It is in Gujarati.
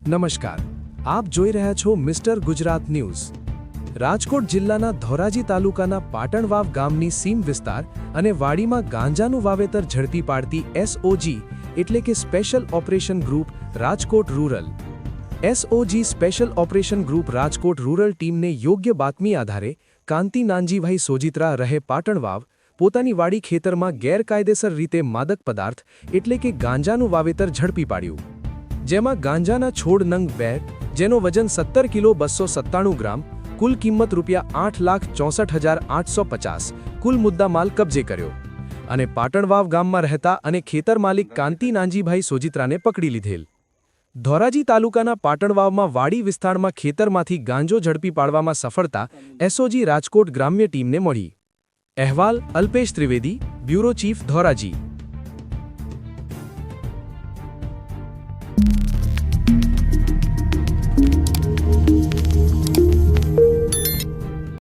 નમસ્કાર, આપ જોઈ રહ્યા છો મિસ્ટર ગુજરાત ન્યૂઝ। રાજકોટ જિલ્લાના ધોરાજી તાલુકાના પાટણવાવ ગામની સીમ વિસ્તાર અને વાડીમાં ગાંજાનું વાવેતર ઝડપી પાડતી એસઓજી એટલે કે special operation group Rajkot rural SOG special operation group Rajkot rural ટીમને યોગ્ય બાતમી આધારે કાંતિ નાનજીભાઈ સોજિત્રા રહે પાટણવાવ પોતાની વાડી ખેતરમાં ગેરકાયદેસર રીતે માદક પદાર્થ એટલે કે ગાંજાનું વાવેતર ઝડપી પાડ્યું, જેમાં ગાંજાના છોડ નંગ 2 જેનો વજન 17 કિલો 297 ગ્રામ, કુલ કિંમત ₹8,64,850 કુલ મુદ્દામાલ કબજે કર્યો અને પાટણવાવ ગામમાં રહેતા અને ખેતર માલિક કાંતિ નાનજીભાઈ સોજિત્રાને પકડી લીધેલ। ધોરાજી તાલુકાના પાટણવાવમાં વાડી વિસ્તારમાં ખેતરમાંથી ગાંજો ઝડપી પાડવામાં સફળતા એસઓજી રાજકોટ ગ્રામ્ય ટીમને મળી। અહેવાલ અલ્પેશ ત્રિવેદી, બ્યુરો ચીફ ધોરાજી।